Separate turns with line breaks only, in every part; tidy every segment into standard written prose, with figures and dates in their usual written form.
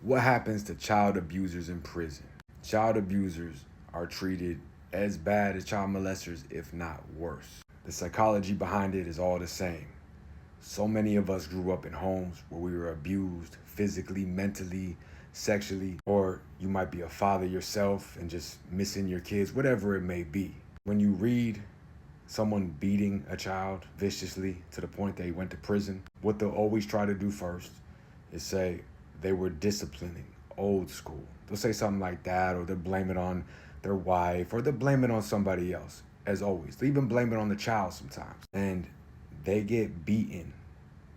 What happens to child abusers in prison? Child abusers are treated as bad as child molesters, if not worse. The psychology behind it is all the same. So many of us grew up in homes where we were abused physically, mentally, sexually, or you might be a father yourself and just missing your kids, whatever it may be. When you read someone beating a child viciously to the point they went to prison, what they'll always try to do first is say they were disciplining, old school. They'll say something like that, or they'll blame it on their wife, or they'll blame it on somebody else, as always. They even blame it on the child sometimes. And they get beaten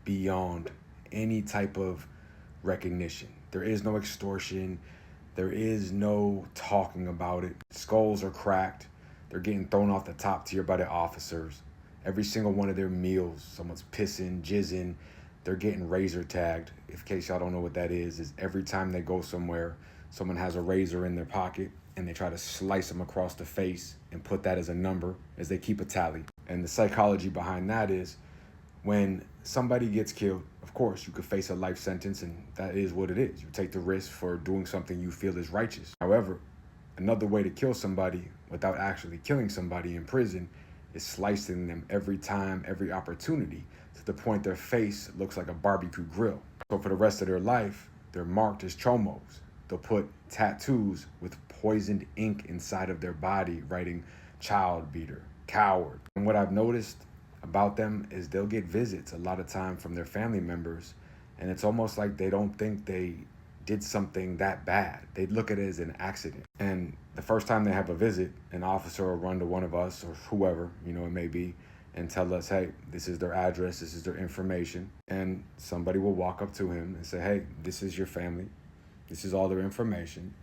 beyond any type of recognition. There is no extortion. There is no talking about it. Skulls are cracked. They're getting thrown off the top tier by the officers. Every single one of their meals, someone's pissing, jizzing. They're getting razor tagged. In case y'all don't know what that is every time they go somewhere, someone has a razor in their pocket and they try to slice them across the face and put that as a number as they keep a tally. And the psychology behind that is when somebody gets killed, of course, you could face a life sentence, and that is what it is. You take the risk for doing something you feel is righteous. However, another way to kill somebody without actually killing somebody in prison is slicing them every time, every opportunity, to the point their face looks like a barbecue grill. So for the rest of their life, they're marked as chomos. They'll put tattoos with poisoned ink inside of their body, writing child beater, coward. And what I've noticed about them is they'll get visits a lot of time from their family members, and it's almost like they don't think they did something that bad. They look at it as an accident. And the first time they have a visit, an officer will run to one of us or whoever, it may be, and tell us, hey, this is their address, this is their information. And somebody will walk up to him and say, hey, this is your family. This is all their information.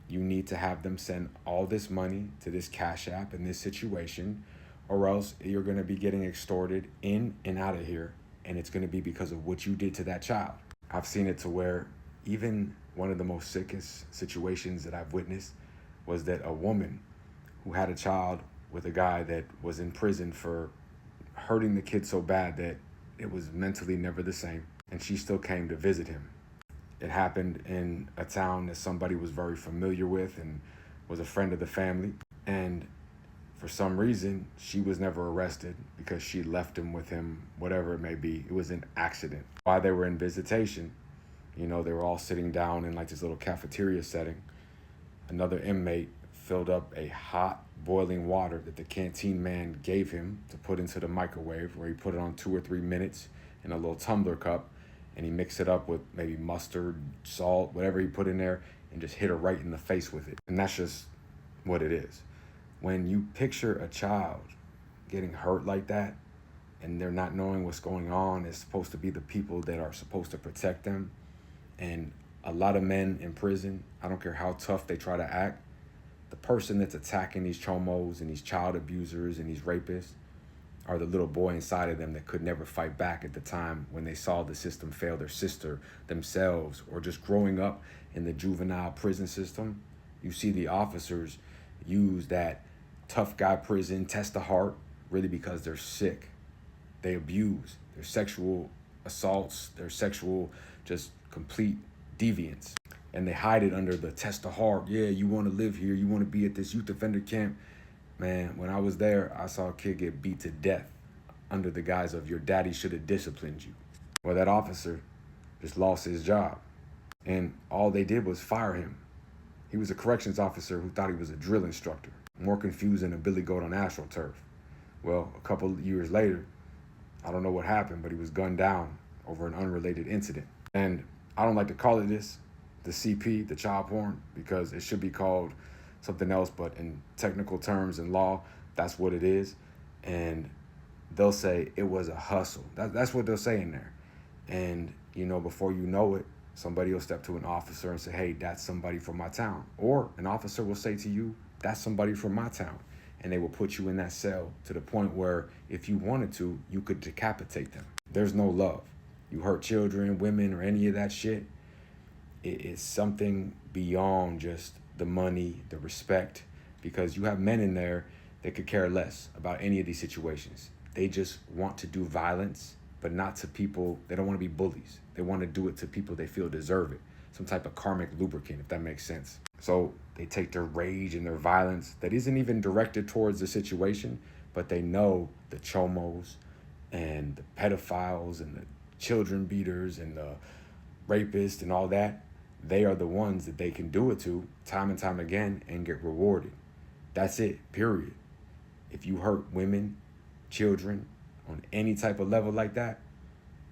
You need to have them send all this money to this Cash App in this situation, or else you're going to be getting extorted in and out of here. And it's going to be because of what you did to that child. I've seen it to where even one of the most sickest situations that I've witnessed was that a woman who had a child with a guy that was in prison for hurting the kid so bad that it was mentally never the same, and she still came to visit him. It happened in a town that somebody was very familiar with and was a friend of the family, and for some reason she was never arrested because she left him with him, whatever it may be. It was an accident. While they were in visitation, they were all sitting down in like this little cafeteria setting. Another inmate filled up a hot boiling water that the canteen man gave him to put into the microwave, where he put it on 2 or 3 minutes in a little tumbler cup, and he mixed it up with maybe mustard, salt, whatever he put in there, and just hit her right in the face with it. And that's just what it is. When you picture a child getting hurt like that and they're not knowing what's going on, it's supposed to be the people that are supposed to protect them. And a lot of men in prison, I don't care how tough they try to act, the person that's attacking these chomos and these child abusers and these rapists are the little boy inside of them that could never fight back at the time when they saw the system fail their sister, themselves, or just growing up in the juvenile prison system. You see the officers use that tough guy prison, test the heart, really because they're sick. They abuse. Their sexual assaults, their sexual just complete deviance. And they hide it under the test the heart. Yeah, you want to live here. You want to be at this youth offender camp. Man, when I was there, I saw a kid get beat to death under the guise of your daddy should have disciplined you. Well, that officer just lost his job. And all they did was fire him. He was a corrections officer who thought he was a drill instructor. More confused than a billy goat on AstroTurf. Well, a couple of years later, I don't know what happened, but he was gunned down over an unrelated incident. And I don't like to call it this, the CP, the child porn, because it should be called something else, but in technical terms and law, that's what it is. And they'll say it was a hustle. That's what they'll say in there. And, before you know it, somebody will step to an officer and say, hey, that's somebody from my town. Or an officer will say to you, that's somebody from my town. And they will put you in that cell to the point where if you wanted to, you could decapitate them. There's no love. You hurt children, women, or any of that shit, it is something beyond just the money, the respect, because you have men in there that could care less about any of these situations. They just want to do violence, but not to people. They don't want to be bullies. They want to do it to people they feel deserve it. some type of karmic lubricant, if that makes sense. So they take their rage and their violence that isn't even directed towards the situation, but they know the chomos and the pedophiles and the children beaters and the rapists and all that, they are the ones that they can do it to time and time again and get rewarded. That's it, period. If you hurt women, children, on any type of level like that,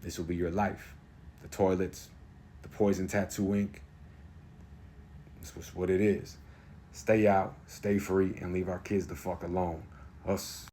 this will be your life. The toilets, the poison tattoo ink, that's what it is. Stay out, stay free, and leave our kids the fuck alone. Us.